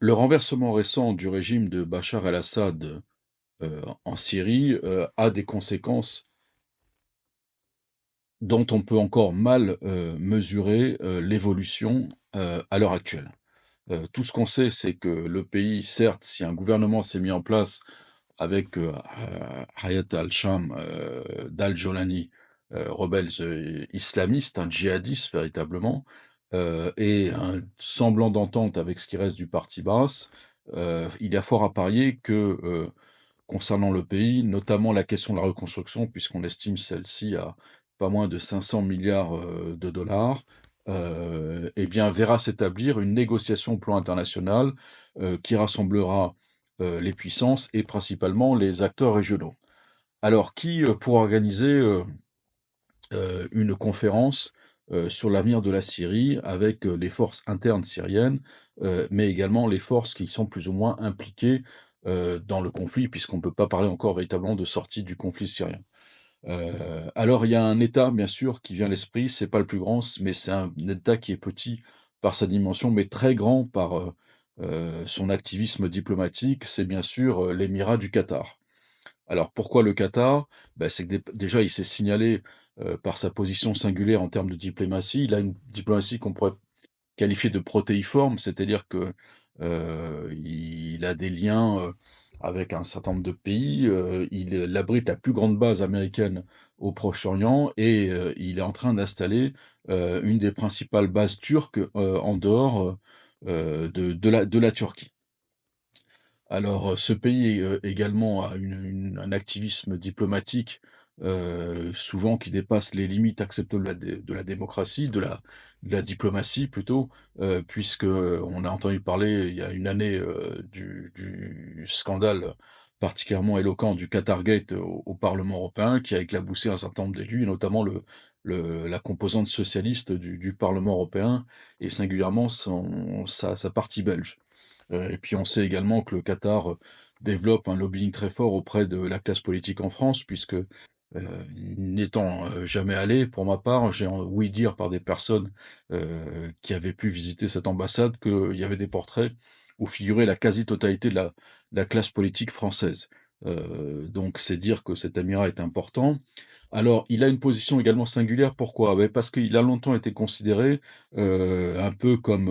Le renversement récent du régime de Bachar el-Assad, en Syrie, a des conséquences dont on peut encore mal, mesurer, l'évolution, à l'heure actuelle. Tout ce qu'on sait, c'est que le pays, certes, si un gouvernement s'est mis en place avec, Hayat al-Sham, d'al-Jolani, rebelles, islamistes, hein, djihadistes véritablement, et un semblant d'entente avec ce qui reste du parti Baas, il y a fort à parier que, concernant le pays, notamment la question de la reconstruction, puisqu'on estime celle-ci à pas moins de 500 milliards de dollars, eh bien, verra s'établir une négociation au plan international qui rassemblera les puissances et principalement les acteurs régionaux. Alors, qui pourra organiser une conférence sur l'avenir de la Syrie avec les forces internes syriennes, mais également les forces qui sont plus ou moins impliquées dans le conflit, puisqu'on ne peut pas parler encore véritablement de sortie du conflit syrien. Alors il y a un État, bien sûr, qui vient à l'esprit, c'est pas le plus grand, mais c'est un État qui est petit par sa dimension, mais très grand par son activisme diplomatique, c'est bien sûr l'Émirat du Qatar. Alors pourquoi le Qatar? Bah, c'est que déjà il s'est signalé, par sa position singulière en termes de diplomatie. Il a une diplomatie qu'on pourrait qualifier de protéiforme, c'est-à-dire que, il a des liens, avec un certain nombre de pays, il abrite la plus grande base américaine au Proche-Orient et il est en train d'installer, une des principales bases turques, en dehors, de la Turquie. Alors, ce pays, également a un activisme diplomatique, souvent qui dépasse les limites acceptables de la démocratie, de la diplomatie plutôt, puisque, on a entendu parler il y a une année, du scandale particulièrement éloquent du Qatargate au Parlement européen, qui a éclaboussé un certain nombre d'élus et notamment la composante socialiste du Parlement européen et singulièrement sa partie belge. Et puis on sait également que le Qatar, développe un lobbying très fort auprès de la classe politique en France puisque, n'étant, jamais allé, pour ma part, j'ai ouï dire par des personnes, qui avaient pu visiter cette ambassade qu'il y avait des portraits où figurait la quasi-totalité de la classe politique française. Donc c'est dire que cet amirat est important. Alors, il a une position également singulière, pourquoi? Beh, parce qu'il a longtemps été considéré, un peu comme,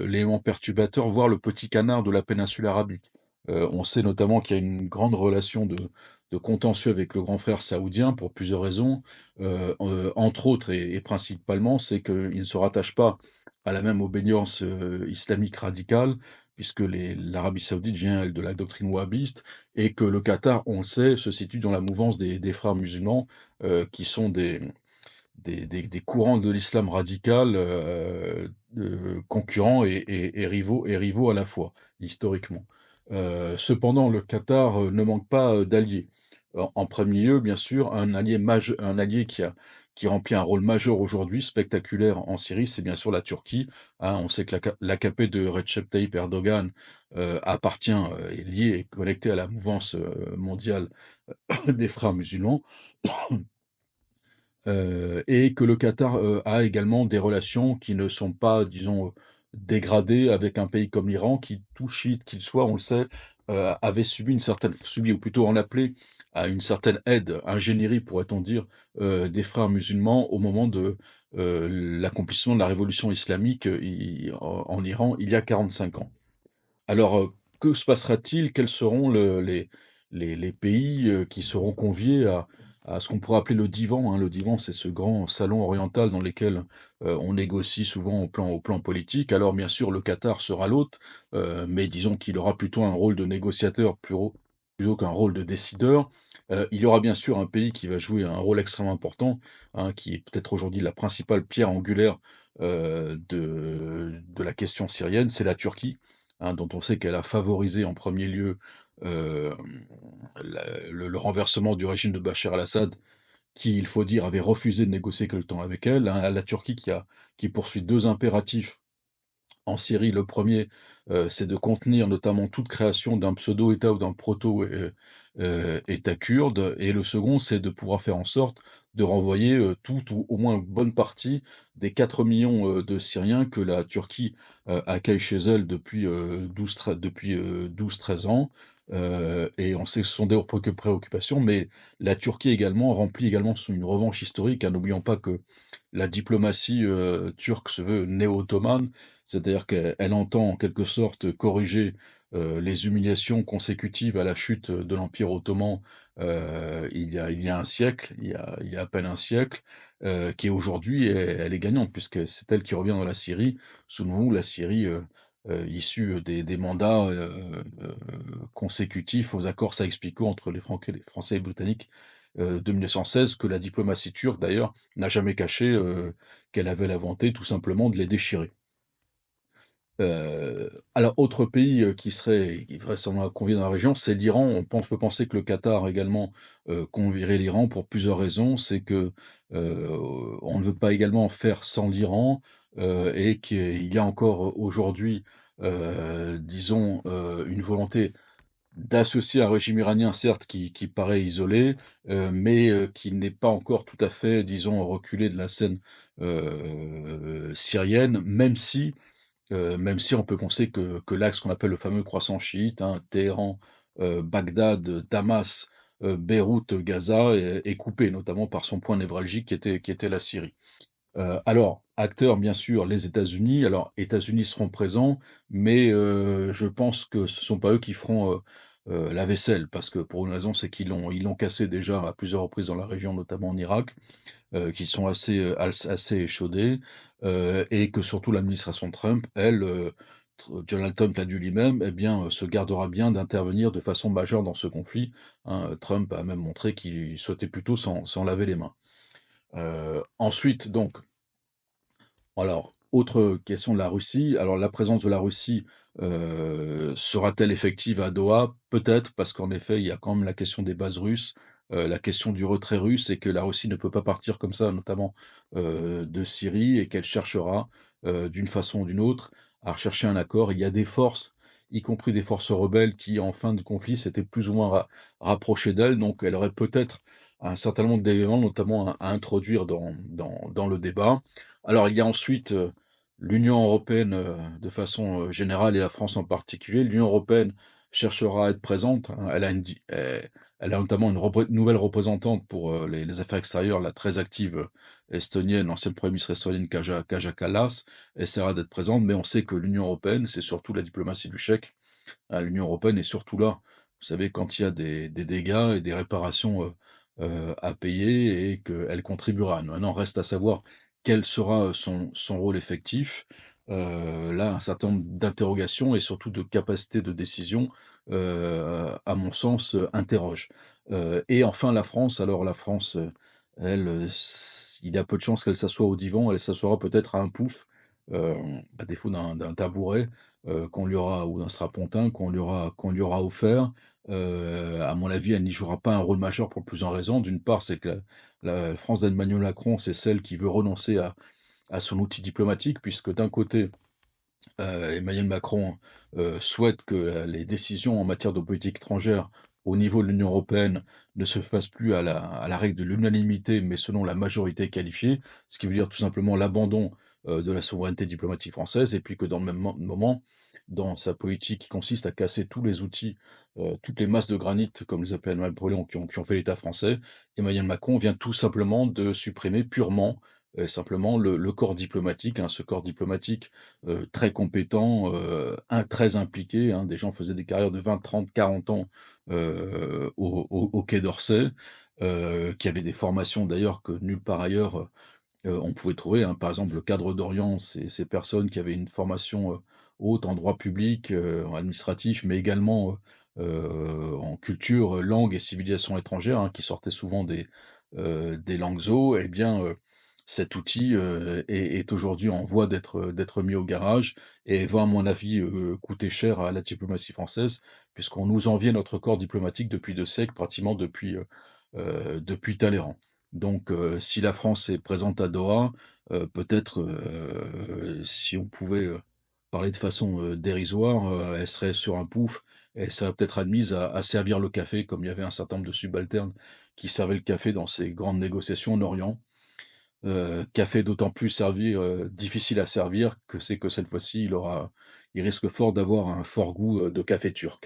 l'élément perturbateur, voire le petit canard de la péninsule arabique. On sait notamment qu'il y a une grande relation de contentieux avec le grand frère saoudien pour plusieurs raisons, entre autres et principalement, c'est qu'il ne se rattache pas à la même obédience, islamique radicale, puisque l'Arabie saoudite vient, elle, de la doctrine wahhabiste et que le Qatar, on le sait, se situe dans la mouvance des frères musulmans, qui sont des courants de l'islam radical, concurrents et rivaux à la fois, historiquement. Cependant, le Qatar, ne manque pas, d'alliés. En 1er lieu, bien sûr, un allié qui remplit un rôle majeur aujourd'hui, spectaculaire en Syrie, c'est bien sûr la Turquie, hein. On sait que l'AKP de Recep Tayyip Erdogan, appartient, est lié et connecté à la mouvance, mondiale des frères musulmans. Et que le Qatar, a également des relations qui ne sont pas, disons, dégradées avec un pays comme l'Iran qui, tout chiite qu'il soit, on le sait, avait subi ou plutôt en appelé à une certaine aide, ingénierie pourrait-on dire, des frères musulmans au moment de, l'accomplissement de la révolution islamique, en Iran, il y a 45 ans. Alors, que se passera-t-il? Quels seront les pays, qui seront conviés à ce qu'on pourrait appeler le divan, hein? Le divan, c'est ce grand salon oriental dans lequel, on négocie souvent au plan politique. Alors bien sûr, le Qatar sera l'hôte, mais disons qu'il aura plutôt un rôle de négociateur plutôt qu'un rôle de décideur. Il y aura bien sûr un pays qui va jouer un rôle extrêmement important, hein, qui est peut-être aujourd'hui la principale pierre angulaire, de la question syrienne, c'est la Turquie, hein, dont on sait qu'elle a favorisé en premier lieu euh, le renversement du régime de Bachar el-Assad, qui, il faut dire, avait refusé de négocier quelque temps avec elle, hein. La Turquie qui poursuit deux impératifs en Syrie. Le premier, c'est de contenir notamment toute création d'un pseudo-État ou d'un proto-État kurde, et le second, c'est de pouvoir faire en sorte de renvoyer, toute ou au moins une bonne partie des 4 millions de Syriens que la Turquie, accueille chez elle depuis, 12-13 ans. Et on sait que ce sont des préoccupations, mais la Turquie également remplit également une revanche historique, hein. N'oublions pas que la diplomatie, turque se veut néo-ottomane, c'est-à-dire qu'elle entend en quelque sorte corriger, les humiliations consécutives à la chute de l'Empire ottoman, il y a un siècle, il y a à peine un siècle, qui aujourd'hui elle est gagnante puisque c'est elle qui revient dans la Syrie. Souvenons-nous, la Syrie, issue des mandats, consécutifs aux accords Sykes-Picot entre les Français et les Britanniques, de 1916, que la diplomatie turque d'ailleurs n'a jamais caché, qu'elle avait la volonté tout simplement de les déchirer. Alors autre pays, qui vraisemblablement convié dans la région, c'est l'Iran. Peut penser que le Qatar également, convierait l'Iran pour plusieurs raisons. C'est que, heu, on ne veut pas également faire sans l'Iran, et qu'il y a encore aujourd'hui, disons, une volonté d'associer un régime iranien certes qui paraît isolé, mais qui n'est pas encore tout à fait, disons, reculé de la scène, syrienne, même si on peut penser que l'axe qu'on appelle le fameux croissant chiite, hein, Téhéran, Bagdad, Damas, Beyrouth, Gaza, est coupé, notamment par son point névralgique qui était la Syrie. Alors, acteurs, bien sûr, les États-Unis. Alors, États-Unis seront présents, mais je pense que ce ne sont pas eux qui feront, la vaisselle, parce que pour une raison, c'est qu'ils l'ont cassé déjà à plusieurs reprises dans la région, notamment en Irak, qui sont assez échaudés, et que surtout l'administration Trump, elle, Donald Trump l'a dit lui-même, eh bien, se gardera bien d'intervenir de façon majeure dans ce conflit, hein. Trump a même montré qu'il souhaitait plutôt s'en laver les mains. Ensuite donc, alors, autre question de la Russie. Alors la présence de la Russie, sera-t-elle effective à Doha? Peut-être, parce qu'en effet, il y a quand même la question des bases russes, la question du retrait russe et que la Russie ne peut pas partir comme ça, notamment, de Syrie et qu'elle cherchera, d'une façon ou d'une autre, à rechercher un accord. Il y a des forces, y compris des forces rebelles qui, en fin de conflit, s'étaient plus ou moins rapprochées d'elle, donc elle aurait peut-être un certain nombre d'éléments, notamment à introduire dans le débat. Alors il y a ensuite, l'Union européenne, de façon, générale et la France en particulier. L'Union européenne cherchera à être présente, hein. Elle a notamment une nouvelle représentante pour, les affaires extérieures, la très active, estonienne, l'ancienne Premier ministre estonienne Kaja Kallas, essaiera d'être présente, mais on sait que l'Union européenne, c'est surtout la diplomatie du chèque, hein. L'Union européenne est surtout là, vous savez, quand il y a des dégâts et des réparations, à payer et qu'elle contribuera. Maintenant, reste à savoir quel sera son rôle effectif. Là, un certain nombre d'interrogations et surtout de capacités de décision, à mon sens, interrogent. Et enfin la France. Alors la France, elle, il y a peu de chances qu'elle s'assoie au divan. Elle s'assoira peut-être à un pouf, à défaut d'un tabouret, qu'on lui aura, ou d'un strapontin qu'on lui aura offert. À mon avis, elle n'y jouera pas un rôle majeur pour plusieurs raisons. D'une part, c'est que la France d'Emmanuel Macron, c'est celle qui veut renoncer à son outil diplomatique, puisque d'un côté, Emmanuel Macron, souhaite que les décisions en matière de politique étrangère au niveau de l'Union européenne ne se fassent plus à la règle de l'unanimité, mais selon la majorité qualifiée, ce qui veut dire tout simplement l'abandon, de la souveraineté diplomatique française, et puis que dans le même moment, dans sa politique qui consiste à casser tous les outils, toutes les masses de granit, comme les appelle Napoléon, qui ont fait l'État français, Emmanuel Macron vient tout simplement de supprimer purement, simplement le corps diplomatique, hein, ce corps diplomatique, très compétents, très impliqués, hein. Des gens faisaient des carrières de 20, 30, 40 ans, au Quai d'Orsay, qui avaient des formations d'ailleurs que nulle part ailleurs, on pouvait trouver, hein. Par exemple, le cadre d'Orient, ces personnes qui avaient une formation, haute en droit public, en administratif, mais également, en culture, langue et civilisation étrangère, hein, qui sortaient souvent des langues zo. Eh bien, cet outil, est aujourd'hui en voie d'être mis au garage et va, à mon avis, coûter cher à la diplomatie française, puisqu'on nous enviait notre corps diplomatique depuis 2 siècles, pratiquement depuis Talleyrand. Donc, si la France est présente à Doha, peut-être, si on pouvait, parler de façon, dérisoire, elle serait sur un pouf, elle serait peut-être admise à servir le café, comme il y avait un certain nombre de subalternes qui servait le café dans ces grandes négociations en Orient. Café d'autant plus difficile à servir que c'est que cette fois-ci, il risque fort d'avoir un fort goût, de café turc.